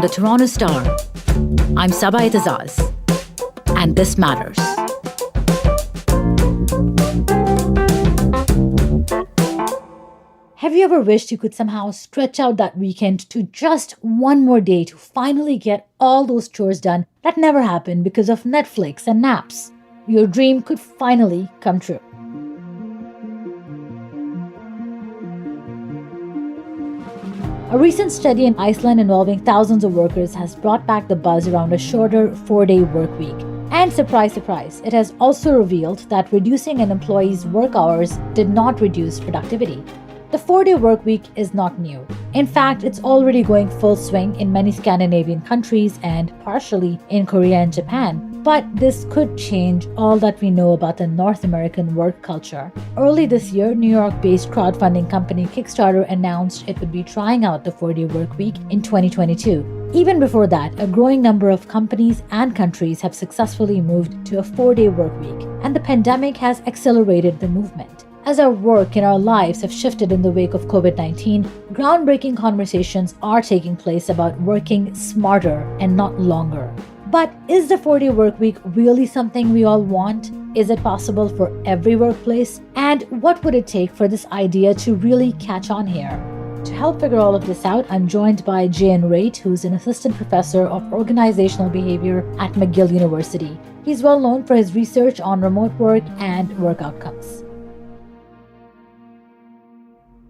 the Toronto Star. I'm Saba Itazaz, and this matters. Have you ever wished you could somehow stretch out that weekend to just one more day to finally get all those chores done that never happened because of Netflix and naps? Your dream could finally come true. A recent study in Iceland involving thousands of workers has brought back the buzz around a shorter 4-day work week. And surprise, surprise, it has also revealed that reducing an employee's work hours did not reduce productivity. The 4-day work week is not new. In fact, it's already going full swing in many Scandinavian countries and partially in Korea and Japan. But this could change all that we know about the North American work culture. Early this year, New York-based crowdfunding company Kickstarter announced it would be trying out the 4-day work week in 2022. Even before that, a growing number of companies and countries have successfully moved to a 4-day work week, and the pandemic has accelerated the movement. As our work and our lives have shifted in the wake of COVID-19, groundbreaking conversations are taking place about working smarter and not longer. But is the 4-day work week really something we all want? Is it possible for every workplace? And what would it take for this idea to really catch on here? To help figure all of this out, I'm joined by Reyt, who's an assistant professor of organizational behavior at McGill University. He's well known for his research on remote work and work outcomes.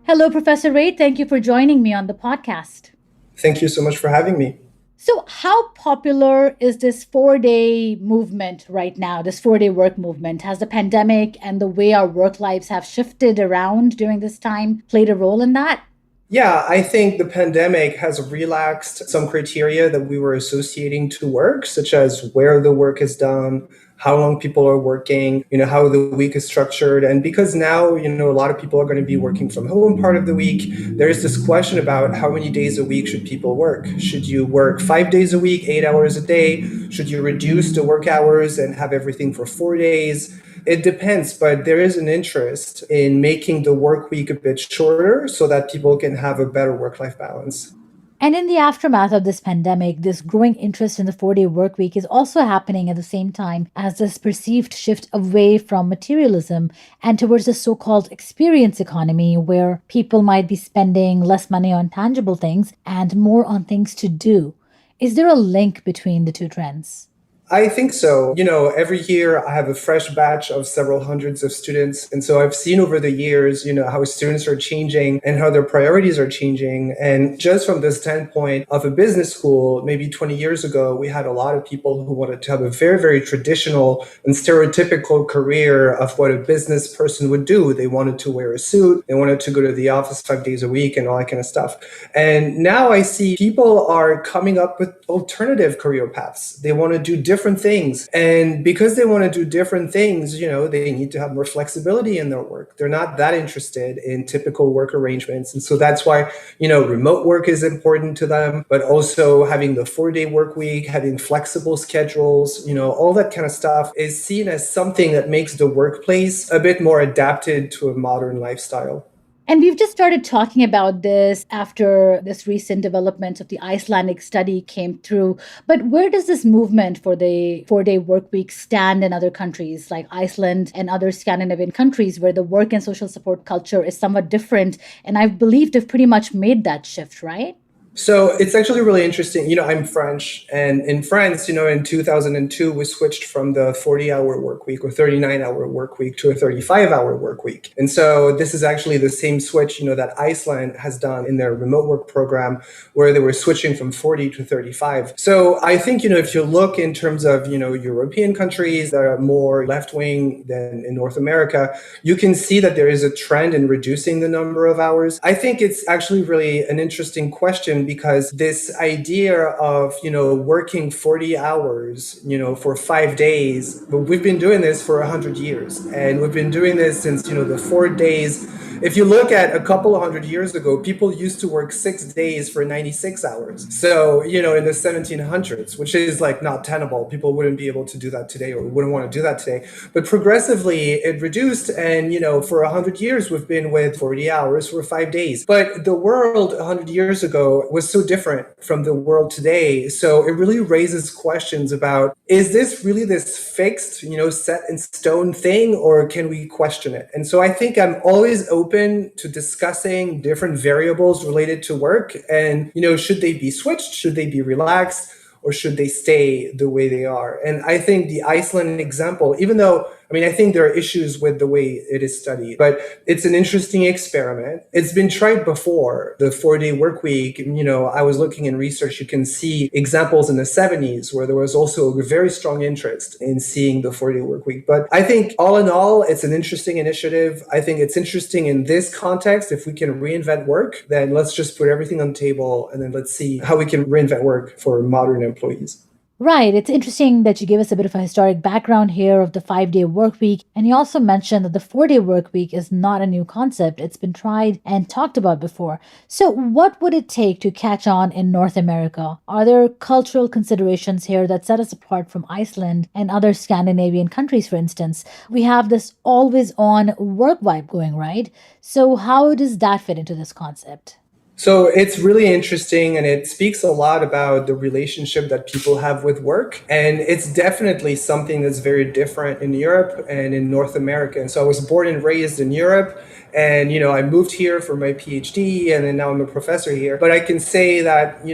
Hello, Professor Reyt. Thank you for joining me on the podcast. Thank you so much for having me. So how popular is this 4-day movement right now, this 4-day work movement? Has the pandemic and the way our work lives have shifted around during this time played a role in that? Yeah, I think the pandemic has relaxed some criteria that we were associating to work, such as where the work is done, how long people are working, how the week is structured. And because now, a lot of people are going to be working from home part of the week, there's this question about how many days a week should people work? Should you work 5 days a week, 8 hours a day? Should you reduce the work hours and have everything for 4 days? It depends, but there is an interest in making the work week a bit shorter so that people can have a better work-life balance. And in the aftermath of this pandemic, this growing interest in the 4-day work week is also happening at the same time as this perceived shift away from materialism and towards the so-called experience economy, where people might be spending less money on tangible things and more on things to do. Is there a link between the two trends? I think so. Every year I have a fresh batch of several hundreds of students. And so I've seen over the years, how students are changing and how their priorities are changing. And just from the standpoint of a business school, maybe 20 years ago, we had a lot of people who wanted to have a very, very traditional and stereotypical career of what a business person would do. They wanted to wear a suit. They wanted to go to the office 5 days a week and all that kind of stuff. And now I see people are coming up with alternative career paths. They want to do different things. And because they want to do different things, they need to have more flexibility in their work. They're not that interested in typical work arrangements. And so that's why, remote work is important to them, but also having the 4-day work week, having flexible schedules, all that kind of stuff is seen as something that makes the workplace a bit more adapted to a modern lifestyle. And we've just started talking about this after this recent development of the Icelandic study came through. But where does this movement for the 4-day work week stand in other countries like Iceland and other Scandinavian countries where the work and social support culture is somewhat different? And I believe they've pretty much made that shift, right? So it's actually really interesting. I'm French, and in France, in 2002, we switched from the 40-hour work week or 39-hour work week to a 35-hour work week. And so this is actually the same switch, that Iceland has done in their remote work program, where they were switching from 40 to 35. So I think, if you look in terms of, European countries that are more left-wing than in North America, you can see that there is a trend in reducing the number of hours. I think it's actually really an interesting question, because this idea of, working 40 hours, for 5 days, but we've been doing this for 100 years. And we've been doing this since, the 4 days If you look at a couple of hundred years ago, people used to work 6 days for 96 hours. So, in the 1700s, which is like not tenable. People wouldn't be able to do that today or wouldn't want to do that today. But progressively it reduced. And, for 100 years, we've been with 40 hours for 5 days. But the world 100 years ago was so different from the world today. So it really raises questions about, is this really this fixed, set in stone thing, or can we question it? And so I think I'm always open to discussing different variables related to work. And, should they be switched? Should they be relaxed? Or should they stay the way they are? And I think the Iceland example, even though, I think there are issues with the way it is studied, but it's an interesting experiment. It's been tried before, the 4-day work week. I was looking in research, you can see examples in the 70s where there was also a very strong interest in seeing the 4-day work week. But I think all in all, it's an interesting initiative. I think it's interesting in this context. If we can reinvent work, then let's just put everything on the table and then let's see how we can reinvent work for modern employees. Right. It's interesting that you gave us a bit of a historic background here of the 5-day work week. And you also mentioned that the 4-day work week is not a new concept. It's been tried and talked about before. So what would it take to catch on in North America? Are there cultural considerations here that set us apart from Iceland and other Scandinavian countries, for instance? We have this always on work vibe going, right? So how does that fit into this concept? So it's really interesting, and it speaks a lot about the relationship that people have with work. And it's definitely something that's very different in Europe and in North America. And so I was born and raised in Europe. And, I moved here for my PhD, and then now I'm a professor here. But I can say that,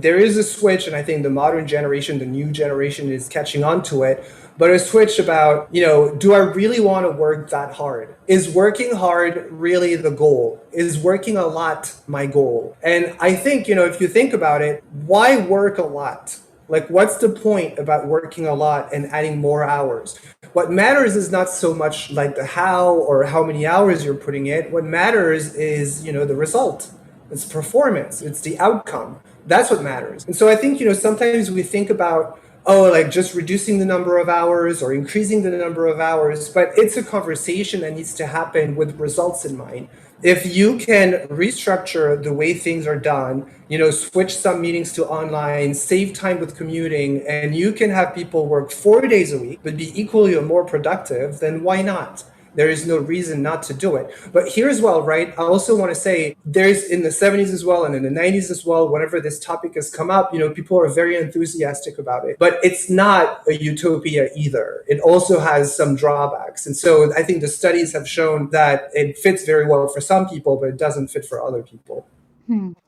there is a switch, and I think the modern generation, the new generation is catching on to it. But a switch about, do I really want to work that hard? Is working hard really the goal? Is working a lot my goal? And I think, if you think about it, why work a lot? Like, what's the point about working a lot and adding more hours? What matters is not so much like the how or how many hours you're putting in. What matters is, the result. It's performance. It's the outcome. That's what matters. And so I think, sometimes we think about, like just reducing the number of hours or increasing the number of hours, but it's a conversation that needs to happen with results in mind. If you can restructure the way things are done, switch some meetings to online, save time with commuting, and you can have people work 4 days a week, but be equally or more productive, then why not? There is no reason not to do it. But here as well, right? I also want to say there's in the 70s as well and in the 90s as well, whenever this topic has come up, people are very enthusiastic about it. But it's not a utopia either. It also has some drawbacks. And so I think the studies have shown that it fits very well for some people, but it doesn't fit for other people.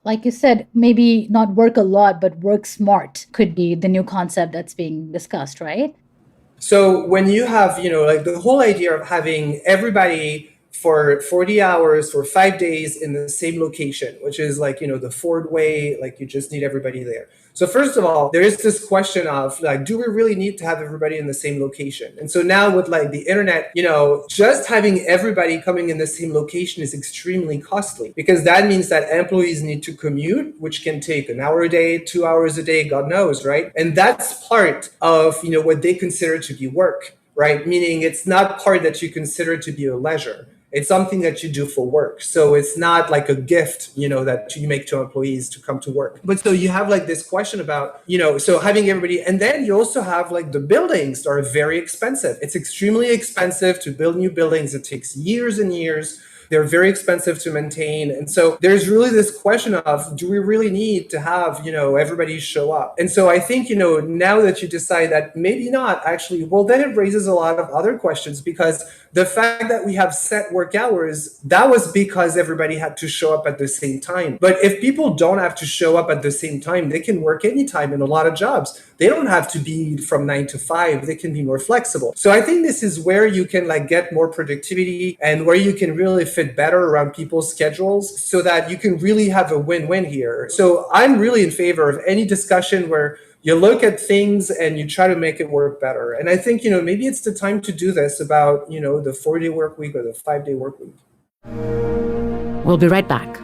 Like you said, maybe not work a lot, but work smart could be the new concept that's being discussed, right? So when you have, like the whole idea of having everybody for 40 hours for 5 days in the same location, which is like, the Ford way, like you just need everybody there. So first of all, there is this question of like, do we really need to have everybody in the same location? And so now with like the internet, just having everybody coming in the same location is extremely costly because that means that employees need to commute, which can take an hour a day, 2 hours a day, God knows, right? And that's part of, what they consider to be work, right? Meaning it's not part that you consider to be a leisure. It's something that you do for work. So it's not like a gift, that you make to employees to come to work. But so you have like this question about, so having everybody, and then you also have like the buildings are very expensive. It's extremely expensive to build new buildings. It takes years and years. They're very expensive to maintain. And so there's really this question of, do we really need to have, everybody show up? And so I think, now that you decide that maybe not actually, well, then it raises a lot of other questions because the fact that we have set work hours, that was because everybody had to show up at the same time. But if people don't have to show up at the same time, they can work anytime in a lot of jobs. They don't have to be from 9 to 5. They can be more flexible. So I think this is where you can like get more productivity and where you can really fit better around people's schedules so that you can really have a win-win here. So I'm really in favor of any discussion where you look at things and you try to make it work better. And I think, maybe it's the time to do this about, the 4-day work week or the 5-day work week. We'll be right back.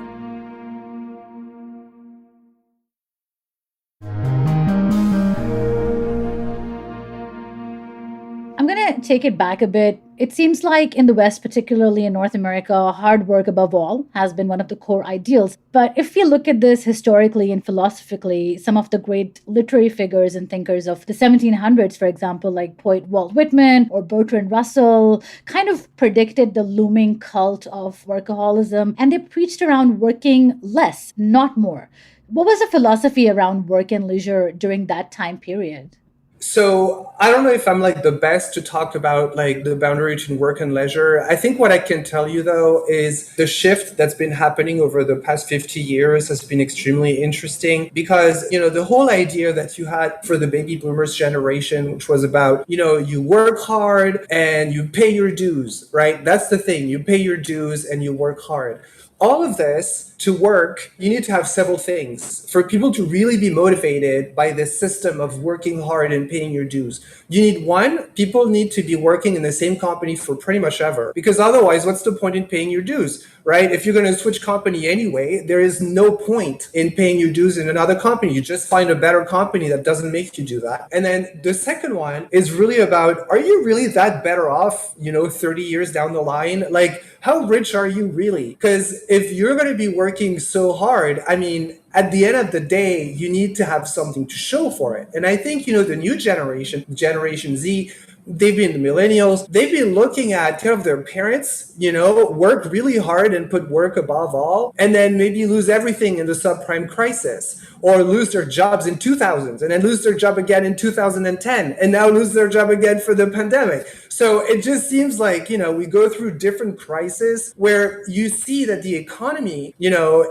I'm going to take it back a bit, it seems like in the West, particularly in North America, hard work above all has been one of the core ideals. But if you look at this historically and philosophically, some of the great literary figures and thinkers of the 1700s, for example, like poet Walt Whitman or Bertrand Russell, kind of predicted the looming cult of workaholism, and they preached around working less, not more. What was the philosophy around work and leisure during that time period? So I don't know if I'm like the best to talk about like the boundary between work and leisure. I think what I can tell you though is the shift that's been happening over the past 50 years has been extremely interesting because, the whole idea that you had for the baby boomers generation, which was about, you work hard and you pay your dues, right? That's the thing. You pay your dues and you work hard. All of this to work, you need to have several things. For people to really be motivated by this system of working hard and paying your dues, you need one, people need to be working in the same company for pretty much ever. Because otherwise, what's the point in paying your dues, right? If you're going to switch company anyway, there is no point in paying your dues in another company. You just find a better company that doesn't make you do that. And then the second one is really about, are you really that better off, 30 years down the line? Like, how rich are you really? Because if you're going to be working so hard, at the end of the day, you need to have something to show for it. And I think, the new generation, Generation Z, they've been the millennials, they've been looking at kind of their parents, work really hard and put work above all, and then maybe lose everything in the subprime crisis, or lose their jobs in 2000s, and then lose their job again in 2010, and now lose their job again for the pandemic. So it just seems like, we go through different crises where you see that the economy,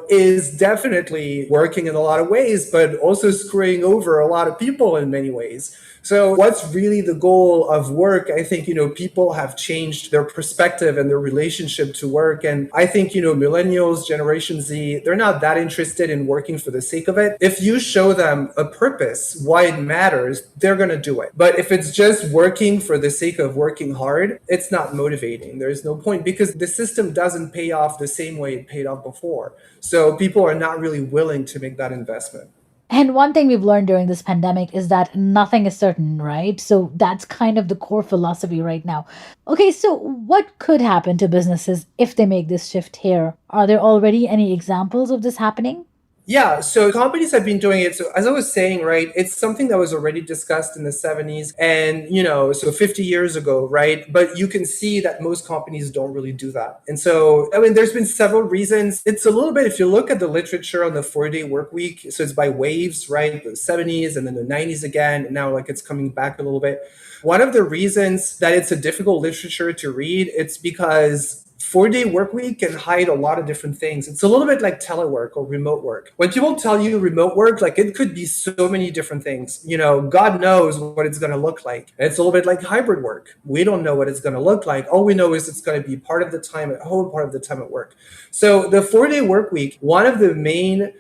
is definitely working in a lot of ways, but also screwing over a lot of people in many ways. So what's really the goal of work? I think, people have changed their perspective and their relationship to work. And I think, millennials, Generation Z, they're not that interested in working for the sake of it. If you show them a purpose, why it matters, they're going to do it. But if it's just working for the sake of working hard, it's not motivating. There's no point because the system doesn't pay off the same way it paid off before. So people are not really willing to make that investment. And one thing we've learned during this pandemic is that nothing is certain, right? So that's kind of the core philosophy right now. Okay, so what could happen to businesses if they make this shift here? Are there already any examples of this happening? Yeah, so companies have been doing it. So as I was saying, right, it's something that was already discussed in the 70s and, so 50 years ago, right? But you can see that most companies don't really do that. And so, there's been several reasons. It's a little bit, if you look at the literature on the 4-day work week, so it's by waves, right? The 70s and then the 90s again. And now like it's coming back a little bit. One of the reasons that it's a difficult literature to read, it's because 4-day work week can hide a lot of different things. It's a little bit like telework or remote work. When people tell you remote work, like it could be so many different things. God knows what it's going to look like. And it's a little bit like hybrid work. We don't know what it's going to look like. All we know is it's going to be part of the time at home, part of the time at work. So the 4-day work week, one of the main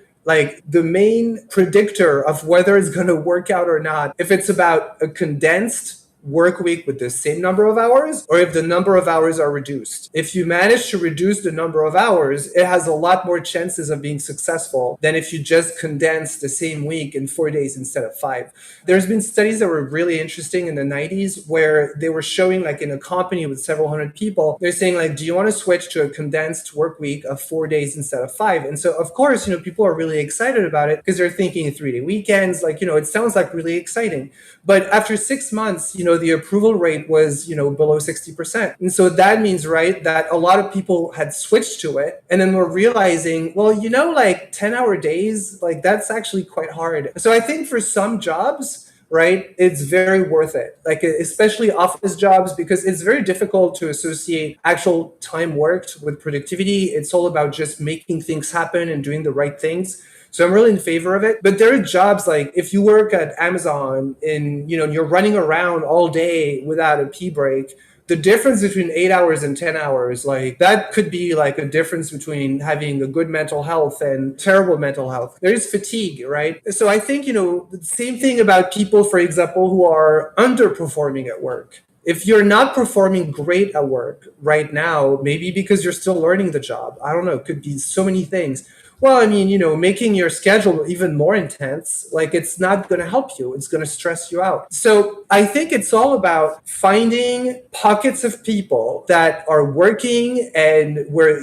predictor of whether it's going to work out or not, if it's about a condensed work week with the same number of hours or if the number of hours are reduced. If you manage to reduce the number of hours, it has a lot more chances of being successful than if you just condense the same week in 4 days instead of 5. There's been studies that were really interesting in the 90s where they were showing like in a company with several hundred people, they're saying like, do you want to switch to a condensed work week of 4 days instead of 5? And so of course, people are really excited about it because they're thinking 3-day weekends, it sounds like really exciting. But after 6 months, the approval rate was, below 60%. And so that means, right, that a lot of people had switched to it. And then we're realizing, well, 10-hour days, that's actually quite hard. So I think for some jobs, right, it's very worth it. Especially office jobs, because it's very difficult to associate actual time worked with productivity. It's all about just making things happen and doing the right things. So I'm really in favor of it. But there are jobs like if you work at Amazon and, you're running around all day without a pee break, the difference between 8 hours and 10 hours, that could be like a difference between having a good mental health and terrible mental health. There is fatigue, right? So I think, the same thing about people, for example, who are underperforming at work. If you're not performing great at work right now, maybe because you're still learning the job, I don't know, it could be so many things. Well, I mean, making your schedule even more intense, like it's not going to help you. It's going to stress you out. So I think it's all about finding pockets of people that are working and where,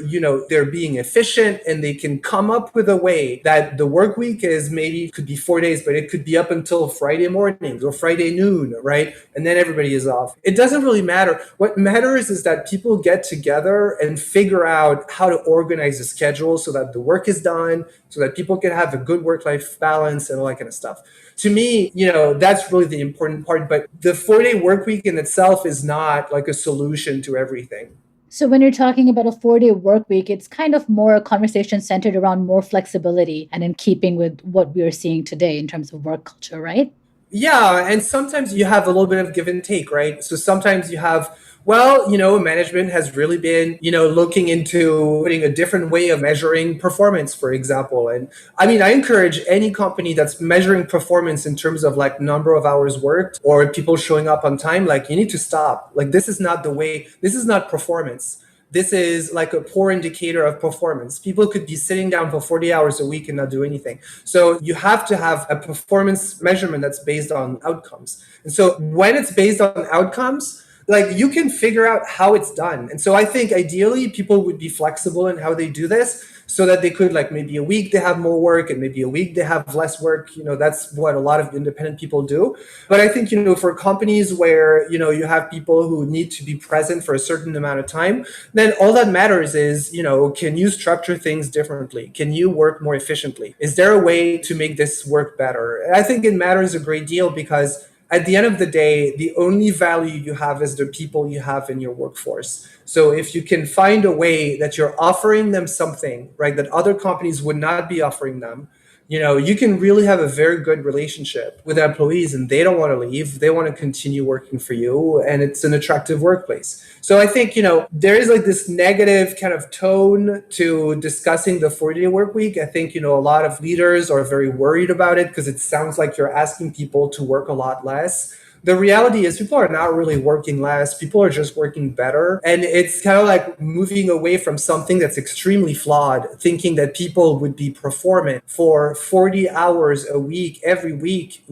they're being efficient and they can come up with a way that the work week is maybe could be 4 days, but it could be up until Friday mornings or Friday noon, right? And then everybody is off. It doesn't really matter. What matters is that people get together and figure out how to organize a schedule so that the work is done, so that people can have a good work-life balance and all that kind of stuff. To me, that's really the important part. But the 4-day work week in itself is not like a solution to everything. So, when you're talking about a 4-day work week, it's kind of more a conversation centered around more flexibility and in keeping with what we are seeing today in terms of work culture, right? Yeah, and sometimes you have a little bit of give and take, right? So sometimes you have, well, management has really been, looking into putting a different way of measuring performance, for example. And I mean, I encourage any company that's measuring performance in terms of like number of hours worked or people showing up on time, like you need to stop. Like this is not the way, this is not performance. This is like a poor indicator of performance. People could be sitting down for 40 hours a week and not do anything. So you have to have a performance measurement that's based on outcomes. And so when it's based on outcomes, like you can figure out how it's done. And so I think ideally people would be flexible in how they do this so that they could like maybe a week they have more work and maybe a week they have less work. That's what a lot of independent people do. But I think, for companies where, you have people who need to be present for a certain amount of time, then all that matters is, can you structure things differently? Can you work more efficiently? Is there a way to make this work better? And I think it matters a great deal because at the end of the day, the only value you have is the people you have in your workforce. So if you can find a way that you're offering them something, right, that other companies would not be offering them, you can really have a very good relationship with employees and they don't want to leave. They want to continue working for you and it's an attractive workplace. So I think, there is like this negative kind of tone to discussing the 4-day work week. I think, a lot of leaders are very worried about it because it sounds like you're asking people to work a lot less. The reality is people are not really working less. People are just working better. And it's kind of like moving away from something that's extremely flawed, thinking that people would be performant for 40 hours a week, every week,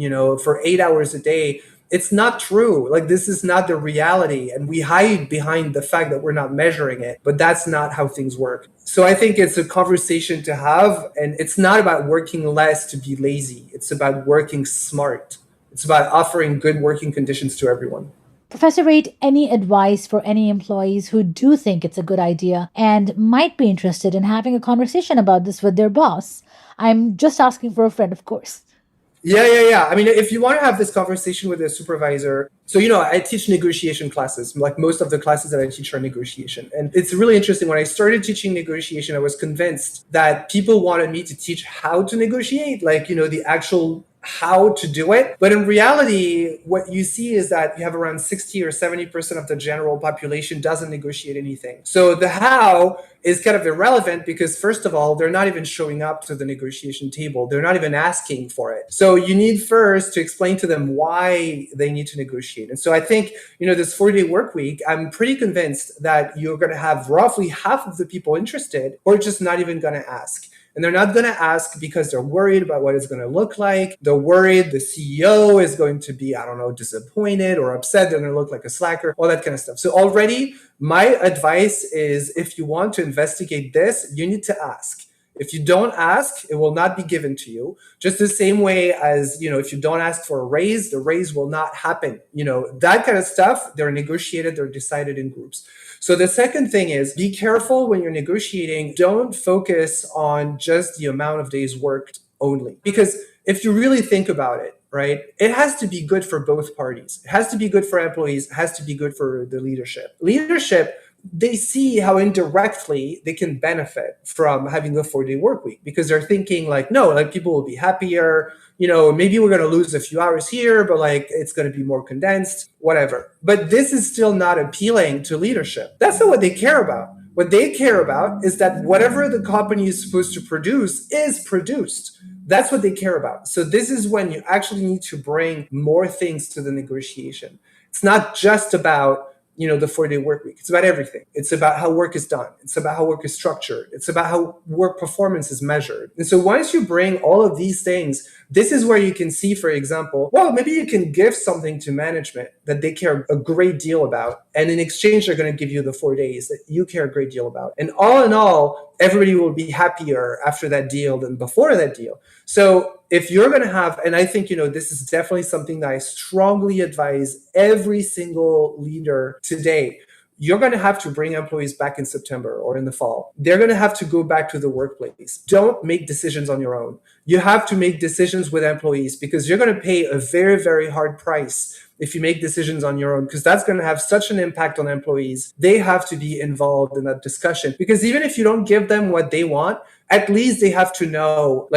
for 8 hours a day. It's not true. Like this is not the reality. And we hide behind the fact that we're not measuring it, but that's not how things work. So I think it's a conversation to have. And it's not about working less to be lazy. It's about working smart. It's about offering good working conditions to everyone. Professor Reyt, any advice for any employees who do think it's a good idea and might be interested in having a conversation about this with their boss? I'm just asking for a friend, of course. Yeah. I mean, if you want to have this conversation with a supervisor, so, I teach negotiation classes. Like most of the classes that I teach are negotiation. And it's really interesting. When I started teaching negotiation, I was convinced that people wanted me to teach how to negotiate, like, the actual how to do it. But in reality, what you see is that you have around 60 or 70% of the general population doesn't negotiate anything. So the how is kind of irrelevant because first of all, they're not even showing up to the negotiation table. They're not even asking for it. So you need first to explain to them why they need to negotiate. And so I think, this 4-day work week, I'm pretty convinced that you're going to have roughly half of the people interested or just not even going to ask. And they're not going to ask because they're worried about what it's going to look like. They're worried the CEO is going to be, disappointed or upset. They're going to look like a slacker, all that kind of stuff. So already my advice is if you want to investigate this, you need to ask. If you don't ask, it will not be given to you. Just the same way as, if you don't ask for a raise, the raise will not happen. That kind of stuff, they're negotiated, they're decided in groups. So the second thing is be careful when you're negotiating. Don't focus on just the amount of days worked only. Because if you really think about it, right, it has to be good for both parties. It has to be good for employees. It has to be good for the leadership. Leadership, they see how indirectly they can benefit from having a 4-day work week because they're thinking like, no, like people will be happier. Maybe we're going to lose a few hours here, but like it's going to be more condensed, whatever. But this is still not appealing to leadership. That's not what they care about. What they care about is that whatever the company is supposed to produce is produced. That's what they care about. So this is when you actually need to bring more things to the negotiation. It's not just about the 4-day work week. It's about everything. It's about how work is done. It's about how work is structured. It's about how work performance is measured. And so once you bring all of these things, this is where you can see, for example, well, maybe you can give something to management that they care a great deal about. And in exchange, they're going to give you the 4 days that you care a great deal about. And all in all, everybody will be happier after that deal than before that deal. So if you're going to have, and I think, this is definitely something that I strongly advise every single leader today, you're going to have to bring employees back in September or in the fall. They're going to have to go back to the workplace. Don't make decisions on your own. You have to make decisions with employees because you're going to pay a very, very hard price if you make decisions on your own, because that's going to have such an impact on employees. They have to be involved in that discussion, because even if you don't give them what they want, at least they have to know,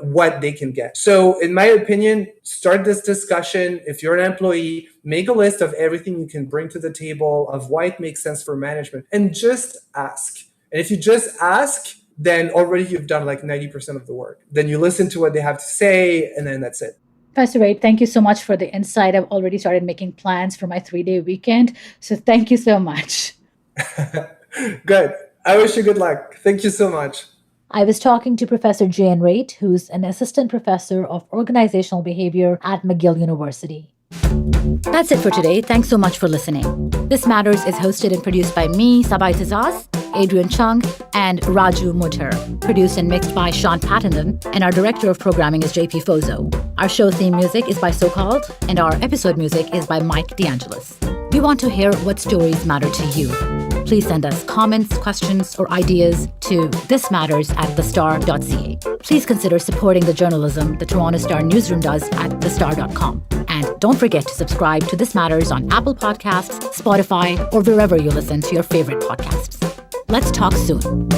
what they can get. So in my opinion, start this discussion. If you're an employee, make a list of everything you can bring to the table, of why it makes sense for management, and just ask. And if you just ask, then already you've done 90% of the work. Then you listen to what they have to say, and then that's it. Professor Reyt, thank you so much for the insight. I've already started making plans for my 3-day weekend. So thank you so much. Good. I wish you good luck. Thank you so much. I was talking to Professor Jane Reyt, who's an assistant professor of organizational behavior at McGill University. That's it for today. Thanks so much for listening. This Matters is hosted and produced by me, Sabai Tazaz, Adrian Chung, and Raju Mudhar. Produced and mixed by Sean Pattenden, and our director of programming is JP Fozo. Our show theme music is by SoCalled, and our episode music is by Mike DeAngelis. We want to hear what stories matter to you. Please send us comments, questions, or ideas to thismatters@thestar.ca. Please consider supporting the journalism the Toronto Star newsroom does at thestar.com. And don't forget to subscribe to This Matters on Apple Podcasts, Spotify, or wherever you listen to your favorite podcasts. Let's talk soon.